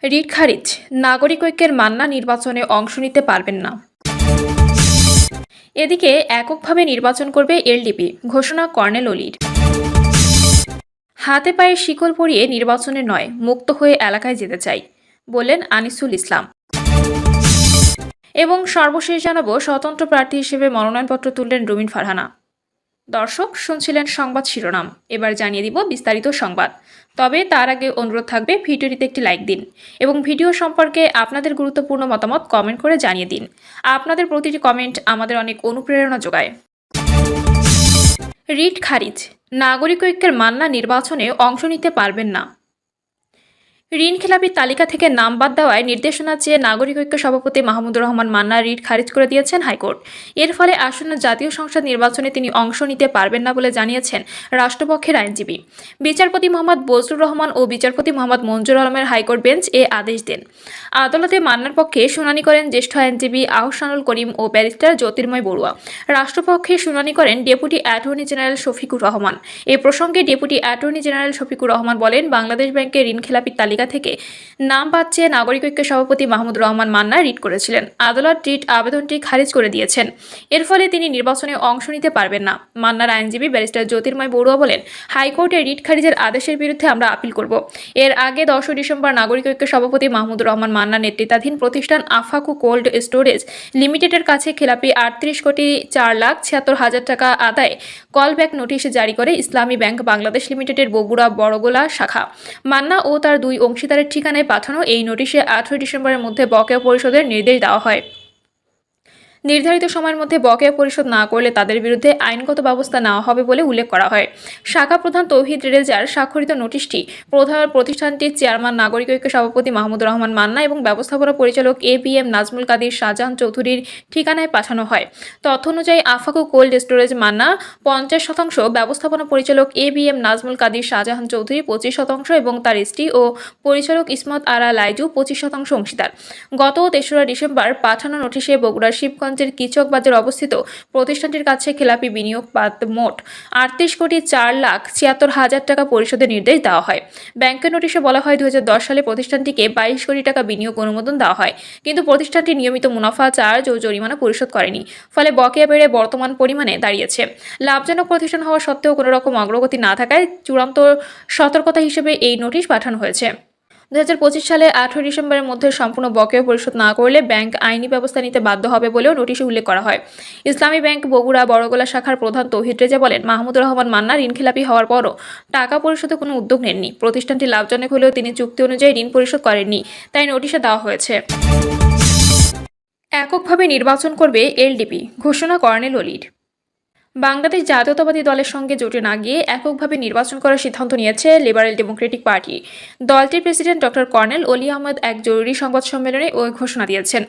Writ খারিজ, নাগরিক ঐক্যের মান্না নির্বাচনে অংশ নিতে পারবেন না। এদিকে এককভাবে নির্বাচন করবে এলডিপি, ঘোষণা কর্নেল অলির। হাতে পায়ে শিকল পরিয়ে নির্বাচনে নয়, মুক্ত হয়ে এলাকায় যেতে চাই, বললেন আনিসুল ইসলাম। এবং সর্বশেষ জানাবো, স্বতন্ত্র প্রার্থী হিসেবে মনোনয়নপত্র তুললেন রুমিন ফারহানা। দর্শক শুনছিলেন সংবাদ শিরোনাম, এবার জানিয়ে দিব বিস্তারিত সংবাদ। তবে তার আগে অনুরোধ থাকবে ভিডিওটিতে একটি লাইক দিন এবং ভিডিও সম্পর্কে আপনাদের গুরুত্বপূর্ণ মতামত কমেন্ট করে জানিয়ে দিন। আপনাদের প্রতিটি কমেন্ট আমাদের অনেক অনুপ্রেরণা যোগায়। রিট খারিজ, নাগরিক ঐক্যের মান্না নির্বাচনে অংশ নিতে পারবেন না। ঋণ খেলাপির তালিকা থেকে নাম বাদ দেওয়ায় নির্দেশনা চেয়ে নাগরিক ঐক্য সভাপতি মাহমুদুর রহমান মান্না রিট খারিজ করে দিয়েছেন হাইকোর্ট। এর ফলে আসন্ন জাতীয় সংসদ নির্বাচনে তিনি অংশ নিতে পারবেন না বলে জানিয়েছেন রাষ্ট্রপক্ষের আইনজীবী। বিচারপতি মোহাম্মদ বজলুর রহমান ও বিচারপতি মোহাম্মদ মঞ্জুর আলমের হাইকোর্ট বেঞ্চ এ আদেশ দেন। আদালতে মান্নার পক্ষে শুনানি করেন জ্যেষ্ঠ আইনজীবী আহসানুল করিম ও ব্যারিস্টার জ্যোতির্ময় বড়ুয়া। রাষ্ট্রপক্ষে শুনানি করেন deputy attorney general Shafiqur Rahman. এ প্রসঙ্গে deputy attorney general Shafiqur Rahman বলেন, বাংলাদেশ ব্যাংকের ঋণ খেলাপির তালিকা থেকে নাম বাদ চেয়ে নাগরিক ঐক্য সভাপতি মাহমুদুর রহমান মান্না রিট করেছিলেন। আদালত রিট আবেদনটি খারিজ করে দিয়েছেন। এর ফলে তিনি নির্বাচনে অংশ নিতে পারবেন না। মান্নার আইনজীবী ব্যারিস্টার জ্যোতির্ময় বড়ুয়া বলেন, হাইকোর্টে রিট খারিজের আদেশের বিরুদ্ধে আমরা আপিল করব। এর আগে 10 ডিসেম্বর নাগরিক ঐক্য সভাপতি মাহমুদুর রহমান মান্না নেতৃত্বাধীন প্রতিষ্ঠান আফাকু কোল্ড স্টোরেজ লিমিটেডের কাছে খেলাপি 38,04,76,000 টাকা আদায়ে কলব্যাক নোটিশ জারি করে ইসলামী ব্যাংক বাংলাদেশ লিমিটেডের বগুড়া বড়গোলা শাখা। মান্না ও তার দুই অংশীদারের ঠিকানায় পাঠানো এই নোটিশে 18 ডিসেম্বরের মধ্যে বকেয়া পরিশোধের নির্দেশ দেওয়া হয়। নির্ধারিত সময়ের মধ্যে বকেয়া পরিশোধ না করলে তাদের বিরুদ্ধে আইনগত ব্যবস্থা নেওয়া হবে বলে উল্লেখ করা হয়। শাখা প্রধান তৌহিদ রেজার স্বাক্ষরিত নোটিশটি প্রতিষ্ঠানটির চেয়ারম্যান নাগরিক ঐক্য সভাপতি মাহমুদুর রহমান মান্না এবং ব্যবস্থাপনা পরিচালক ABM নাজমুল কাদির শাহজাহান চৌধুরীর ঠিকানায় পাঠানো হয়। তথ্য অনুযায়ী আফাকু কোল্ড স্টোরেজ মান্না 50%, ব্যবস্থাপনা পরিচালক ABM নাজমুল কাদির শাহজাহান চৌধুরী 25% এবং তার স্ত্রী ও পরিচালক ইসমত আরা লাইজু 25% অংশীদার। গত 3রা ডিসেম্বর পাঠানো নোটিশে বগুড়ার শিবগঞ্জ কিচক বাজারে অবস্থিত প্রতিষ্ঠানটির কাছে খেলাপি বিনিয়োগ বাদ মোট 38,04,76,000 টাকা পরিশোধের নির্দেশ দেওয়া হয়। ব্যাংকের নোটিশে বলা হয়, 2010 সালে প্রতিষ্ঠানটিকে 22 কোটি টাকা বিনিয়োগ অনুমোদন দেওয়া হয়, কিন্তু প্রতিষ্ঠানটি নিয়মিত মুনাফা, চার্জ ও জরিমানা পরিশোধ করেনি। ফলে বকেয়া বেড়ে বর্তমান পরিমাণে দাঁড়িয়েছে। লাভজনক প্রতিষ্ঠান হওয়া সত্ত্বেও কোনো রকম অগ্রগতি না থাকায় চূড়ান্ত সতর্কতা হিসেবে এই নোটিশ পাঠানো হয়েছে। 2025 সালে 18 ডিসেম্বরের মধ্যে সম্পূর্ণ বকেয়া পরিশোধ না করলে ব্যাংক আইনি ব্যবস্থা নিতে বাধ্য হবে বলেও নোটিশে উল্লেখ করা হয়। ইসলামী ব্যাংক বগুড়া বড়গোলা শাখার প্রধান তৌহিদ রেজা বলেন, মাহমুদুর রহমান মান্না ঋণখেলাপি হওয়ার পরও টাকা পরিশোধে কোনো উদ্যোগ নেননি। প্রতিষ্ঠানটি লাভজনক হলেও তিনি চুক্তি অনুযায়ী ঋণ পরিশোধ করেননি, তাই নোটিশে দেওয়া হয়েছে। এককভাবে নির্বাচন করবে এলডিপি, ঘোষণা কর্নেল অলির। বাংলাদেশ জাতীয়তাবাদী দলের সঙ্গে জোটে না গিয়ে এককভাবে নির্বাচন করার সিদ্ধান্ত নিয়েছে লিবারেল ডেমোক্রেটিক পার্টি। দলটির প্রেসিডেন্ট ডক্টর কর্নেল অলি আহমেদ এক জরুরি সংবাদ সম্মেলনে ওই ঘোষণা দিয়েছেন।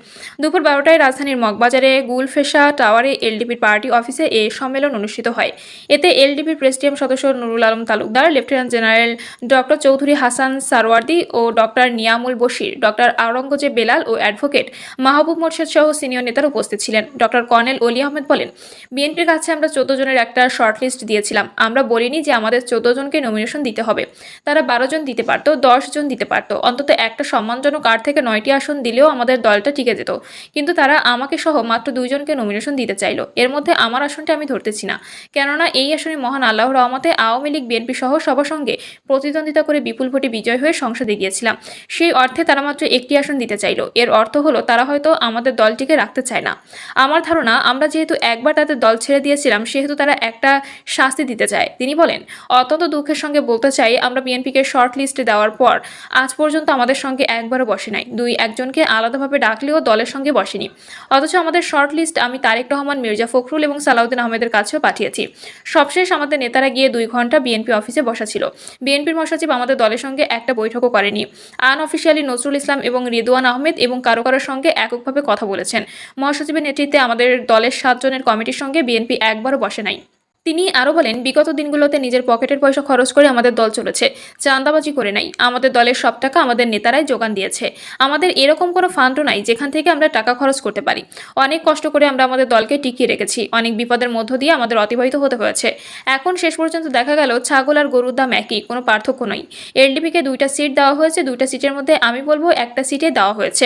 দুপুর 12টায় রাজধানীর মগবাজারে গুলফেশা টাওয়ারে এলডিপির পার্টি অফিসে এই সম্মেলন অনুষ্ঠিত হয়। এতে এলডিপির প্রেসিডিয়াম সদস্য Nurul Alam Talukdar, lieutenant general doctor Chowdhury Hasan Sarwardi ও ডক্টর নিয়ামুল বশির, ডক্টর আওরঙ্গজেব বেলাল ও অ্যাডভোকেট মাহবুব মোর্শেদ সহ সিনিয়র নেতারা উপস্থিত ছিলেন। ডক্টর কর্নেল অলি আহমেদ বলেন, বিএনপির কাছে আমরা 14 জনের একটা শর্টলিস্ট দিয়েছিলাম। আমরা বলিনি যে আমাদের 14 জনকে নমিনেশন দিতে হবে। তারা 12 জন দিতে পারত, 10 জন দিতে পারত, অন্তত একটা সম্মানজনক 8 থেকে 9টি আসন দিলেও আমাদের দলটা টিকে যেত। কিন্তু তারা আমাকে সহ মাত্র 2 জনকে নমিনেশন দিতে চাইল। এর মধ্যে আমার আসনটা আমি ধরতেছি না, কেননা এই আসনে মহান আল্লাহর রহমতে আওয়ামী লীগ, বিএনপি সহ সবার সঙ্গে প্রতিদ্বন্দ্বিতা করে বিপুল ভোটে বিজয় হয়ে সংসদে গিয়েছিলাম। সেই অর্থে তারা মাত্র একটি আসন দিতে চাইল। এর অর্থ হলো তারা হয়তো আমাদের দলটিকে রাখতে চায় না। আমার ধারণা, আমরা যেহেতু একবার তাদের দল ছেড়ে দিয়েছিলাম, সেহেতু তারা একটা শাস্তি দিতে চায়। তিনি বলেন, অত্যন্ত দুঃখের সঙ্গে বলতে চাই, আমরা বিএনপিকে শর্ট লিস্টে দেওয়ার পর আজ পর্যন্ত আমাদের সঙ্গে একবারও বসে নাই। 2-1 জনকে আলাদাভাবে ডাকলেও দলের সঙ্গে বসেনি। অথচ আমাদের শর্ট লিস্ট আমি তারেক রহমান, মির্জা ফখরুল এবং সালাউদ্দিন আহমেদের কাছেও পাঠিয়েছি। সবশেষ আমাদের নেতারা গিয়ে 2 ঘন্টা বিএনপি অফিসে বসা ছিল। বিএনপির মহাসচিব আমাদের দলের সঙ্গে একটা বৈঠকও করেনি। আনঅফিসিয়ালি নজরুল ইসলাম এবং রিদওয়ান আহমেদ এবং কারো কারোর সঙ্গে এককভাবে কথা বলেছেন। মহাসচিবের নেতৃত্বে আমাদের দলের 7 জনের কমিটির সঙ্গে বিএনপি একবারও বসে নাই। তিনি আরও বলেন, বিগত দিনগুলোতে নিজের পকেটের পয়সা খরচ করে আমাদের দল চলেছে, চাঁদাবাজি করে নাই। আমাদের দলের সব টাকা আমাদের নেতারাই যোগান দিয়েছে। আমাদের এরকম কোনো ফান্ডও নাই যেখান থেকে আমরা টাকা খরচ করতে পারি। অনেক কষ্ট করে আমরা আমাদের দলকে টিকিয়ে রেখেছি, অনেক বিপদের মধ্য দিয়ে আমাদের অতিবাহিত হতে হয়েছে। এখন শেষ পর্যন্ত দেখা গেল ছাগল আর গরুর দাম একই, কোনো পার্থক্য নেই। এলডিপিকে 2টা সিট দেওয়া হয়েছে, 2টা সিটের মধ্যে আমি বলবো একটা সিটে দেওয়া হয়েছে।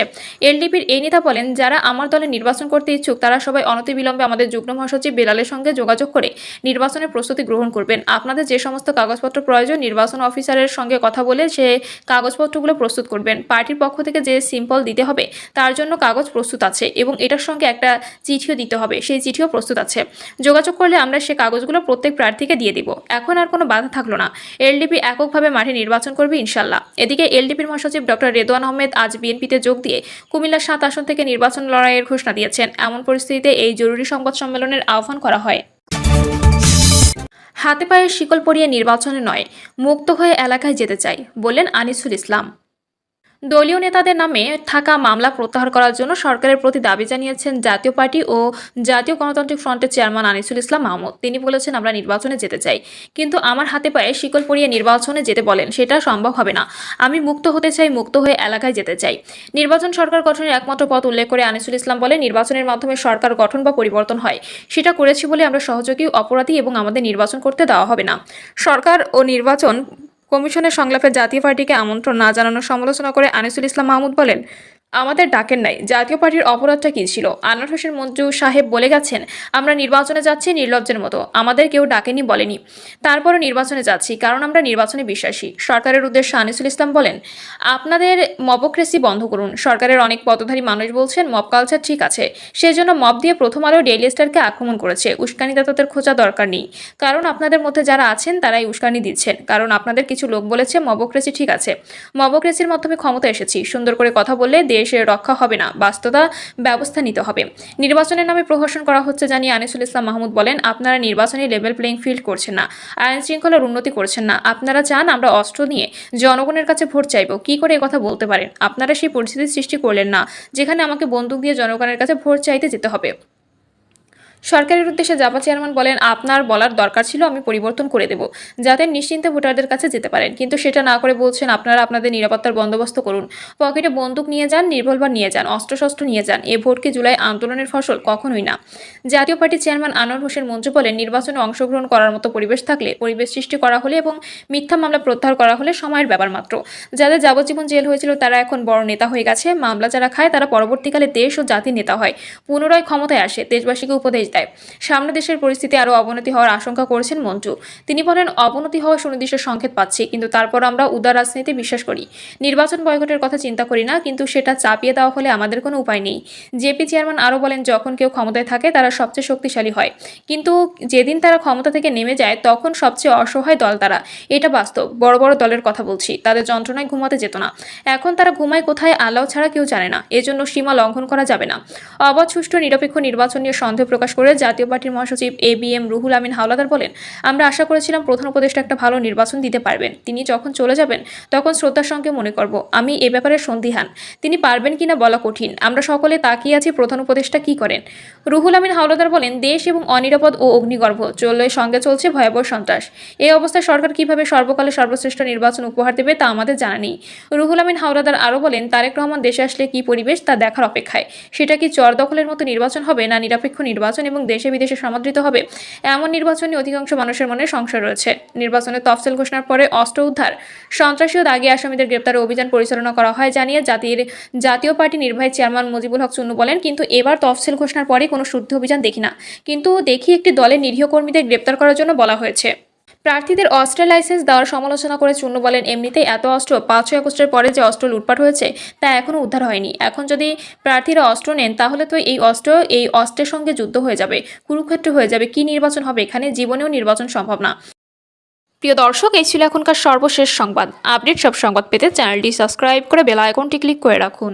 এলডিপির এই নেতা বলেন, যারা আমার দলে নির্বাচন করতে ইচ্ছুক তারা সবাই অনতিবিলম্বে আমাদের যুগ্ম মহাসচিব বেলালের সঙ্গে যোগাযোগ করে নির্বাচনের প্রস্তুতি গ্রহণ করবেন। আপনাদের যে সমস্ত কাগজপত্র প্রয়োজন নির্বাচন অফিসারের সঙ্গে কথা বলে সে কাগজপত্রগুলো প্রস্তুত করবেন। পার্টির পক্ষ থেকে যে সিম্পল দিতে হবে তার জন্য কাগজ প্রস্তুত আছে এবং এটার সঙ্গে একটা চিঠিও দিতে হবে, সেই চিঠিও প্রস্তুত আছে। যোগাযোগ করলে আমরা সে কাগজগুলো প্রত্যেক প্রার্থীকে দিয়ে দিব। এখন আর কোনো বাধা থাকলো না, এলডিপি এককভাবে মাঠে নির্বাচন করবে ইনশাল্লাহ। এদিকে এলডিপির মহাসচিব ডক্টর রেদওয়ান আহমেদ আজ বিএনপিতে যোগ দিয়ে কুমিল্লা 7 আসন থেকে নির্বাচন লড়াইয়ের ঘোষণা দিয়েছেন। এমন পরিস্থিতিতে এই জরুরি সংবাদ সম্মেলনের আহ্বান করা হয়। হাতে পায়ে শিকল পরিয়ে নির্বাচনে নয়, মুক্ত হয়ে এলাকায় যেতে চাই বললেন আনিসুল ইসলাম। দলীয় নেতাদের নামে থাকা মামলা প্রত্যাহার করার জন্য সরকারের প্রতি দাবি জানিয়েছেন জাতীয় পার্টি ও জাতীয় গণতান্ত্রিক ফ্রন্টের চেয়ারম্যান আনিসুল ইসলাম মাহমুদ। তিনি বলেছেন, আমরা নির্বাচনে যেতে চাই, কিন্তু আমার হাতে পায়ে শিকল পরিয়ে নির্বাচনে যেতে বলেন, সেটা সম্ভব হবে না। আমি মুক্ত হতে চাই, মুক্ত হয়ে এলাকায় যেতে চাই। নির্বাচন সরকার গঠনের একমাত্র পথ উল্লেখ করে আনিসুল ইসলাম বলেন, নির্বাচনের মাধ্যমে সরকার গঠন বা পরিবর্তন হয়, সেটা করেছি বলে আমরা সহযোগী অপরাধী এবং আমাদের নির্বাচন করতে দেওয়া হবে না। সরকার ও নির্বাচন কমিশনের সংলাপে জাতীয় পার্টিকে আমন্ত্রণ না জানানোর সমালোচনা করে আনিসুল ইসলাম মাহমুদ বলেন, আমাদের ডাকেন নাই। জাতীয় পার্টির অপরাধটা কী ছিল? আনোয়ার হোসেন মঞ্জু সাহেব বলে গেছেন, আমরা নির্বাচনে যাচ্ছি নির্লজ্জের মতো, আমাদের কেউ ডাকেনি বলেনি, তারপরও নির্বাচনে যাচ্ছি কারণ আমরা নির্বাচনে বিশ্বাসী। সরকারের উদ্দেশ্যে আনিসুল ইসলাম বলেন, আপনাদের মবক্রেসি বন্ধ করুন। সরকারের অনেক পদধারী মানুষ বলছেন মব কালচার ঠিক আছে, সেজন্য মব দিয়ে প্রথম আলো ডেইলি স্টারকে আক্রমণ করেছে। উস্কানিদাতাদের খোঁজা দরকার নেই, কারণ আপনাদের মধ্যে যারা আছেন তারাই উস্কানি দিচ্ছেন। কারণ আপনাদের কিছু লোক বলেছে মবক্রেসি ঠিক আছে, মবক্রেসির মাধ্যমে ক্ষমতা এসেছি। সুন্দর করে কথা বললে দেশের রক্ষা হবে না, বাস্তবতা ব্যবস্থা নিতে হবে। নির্বাচনের নামে প্রহসন করা হচ্ছে জানিয়ে আনিসুল ইসলাম মাহমুদ বলেন, আপনারা নির্বাচনী লেভেল প্লেইং ফিল্ড করছেন না, আইন শৃঙ্খলার উন্নতি করছেন না। আপনারা চান আমরা অস্ত্র নিয়ে জনগণের কাছে ভোট চাইব, কি করে কথা বলতে পারেন? আপনারা সেই পরিস্থিতি সৃষ্টি করলেন না যেখানে আমাকে বন্দুক দিয়ে জনগণের কাছে ভোট চাইতে যেতে হবে। সরকারের উদ্দেশ্যে জাপা চেয়ারম্যান বলেন, আপনার বলার দরকার ছিল আমি পরিবর্তন করে দেব যাতে নিশ্চিন্তে ভোটারদের কাছে যেতে পারেন, কিন্তু সেটা না করে বলছেন আপনারা আপনাদের নিরাপত্তার বন্দোবস্ত করুন, পকেটে বন্দুক নিয়ে যান, নির্ভলবার নিয়ে যান, অস্ত্রশস্ত্র নিয়ে যান। এ ভোট কি জুলাই আন্দোলনের ফসল? কখনোই না। জাতীয় পার্টির চেয়ারম্যান আনোয়ার হোসেন মঞ্জু বলেন, নির্বাচনে অংশগ্রহণ করার মতো পরিবেশ থাকলে, পরিবেশ সৃষ্টি করা হলে এবং মিথ্যা মামলা প্রত্যাহার করা হলে সময়ের ব্যাপার মাত্র। যাদের যাবজ্জীবন জেল হয়েছিল তারা এখন বড় নেতা হয়ে গেছে। মামলা যারা খায় তারা পরবর্তীকালে দেশ ও জাতির নেতা হয়, পুনরায় ক্ষমতায় আসে, দেশবাসীকে উপদেশ দেয়। সামনে দেশের পরিস্থিতি আরও অবনতি হওয়ার আশঙ্কা করেছেন মঞ্জু। তিনি বলেন, অবনতি হওয়ার সুনির্দিষ্ট সংকেত পাচ্ছি, কিন্তু তারপর আমরা উদার রাজনীতি বিশ্বাস করি। নির্বাচন বয়কটের কথা চিন্তা করি না, কিন্তু সেটা চাপিয়ে দেওয়া হলে আমাদের কোনো উপায় নেই। জেপি চেয়ারম্যান আরও বলেন, যখন কেউ ক্ষমতায় থাকে তারা সবচেয়ে শক্তিশালী হয়, কিন্তু যেদিন তারা ক্ষমতা থেকে নেমে যায় তখন সবচেয়ে অসহায় দল তারা। এটা বাস্তব। বড় বড় দলের কথা বলছি, তাদের যন্ত্রণায় ঘুমাতে যেত না, এখন তারা ঘুমায় কোথায় আল্লাহ ছাড়া কেউ জানে না। এজন্য সীমা লঙ্ঘন করা যাবে না। অবাধ, সুষ্ঠু, নিরপেক্ষ নির্বাচন নিয়ে সন্দেহ প্রকাশ করে জাতীয় পার্টির মহাসচিব ABM রুহুল আমিন হাওলাদার বলেন, আমরা আশা করেছিলাম প্রধান উপদেষ্টা একটা ভালো নির্বাচন দিতে পারবেন। তিনি যখন চলে যাবেন তখন শ্রদ্ধার সঙ্গে মনে করব। আমি এ ব্যাপারে সন্দিহান, তিনি পারবেন কিনা বলা কঠিন। আমরা সকলে তাকিয়ে আছি প্রধান উপদেষ্টা কি করেন। রুহুল আমিন হাওলাদার বলেন, দেশ এবং অনিরাপদ ও অগ্নিগর্ভ চললে সঙ্গে চলছে ভয়াবহ সন্ত্রাস। এই অবস্থায় সরকার কিভাবে সর্বকালে সর্বশ্রেষ্ঠ নির্বাচন উপহার দেবে তা আমাদের জানা নেই। রুহুল আমিন হাওলাদার আরও বলেন, তারেক রহমান দেশে আসলে কি পরিবেশ তা দেখার অপেক্ষায়। সেটা কি চর দখলের মতো নির্বাচন হবে, না নিরপেক্ষ নির্বাচন এবং দেশে বিদেশে সমাদৃত হবে? এমন নির্বাচনে অধিকাংশ মানুষের মনে সংশয় রয়েছে। নির্বাচনের তফসিল ঘোষণার পরে অস্ত্র উদ্ধার, সন্ত্রাসী ও দাগী আসামিদের গ্রেপ্তারে অভিযান পরিচালনা করা হয় জানিয়ে জাতীয় পার্টি নির্বাহী চেয়ারম্যান মুজিবুল হক চুন্নু বলেন, কিন্তু এবার তফসিল ঘোষণার পরে কোনো শুদ্ধ অভিযান দেখি না, কিন্তু দেখি একটি দলের নিরীহ কর্মীদের গ্রেপ্তার করার জন্য বলা হয়েছে। প্রার্থীদের অস্ত্রের লাইসেন্স দেওয়ার সমালোচনা করে চুন্নু বলেন, এমনিতেই এত অস্ত্র 5-6 আগস্টের পরে যে অস্ত্র লুটপাট হয়েছে তা এখনও উদ্ধার হয়নি। এখন যদি প্রার্থীরা অস্ত্র নেন তাহলে তো এই অস্ত্রের সঙ্গে যুদ্ধ হয়ে যাবে, কুরুক্ষেত্র হয়ে যাবে। কি নির্বাচন হবে এখানে? জীবনেও নির্বাচন সম্ভব না। প্রিয় দর্শক, এই ছিল এখনকার সর্বশেষ সংবাদ। আপডেট সব সংবাদ পেতে চ্যানেলটি সাবস্ক্রাইব করে বেল আইকনটি ক্লিক করে রাখুন।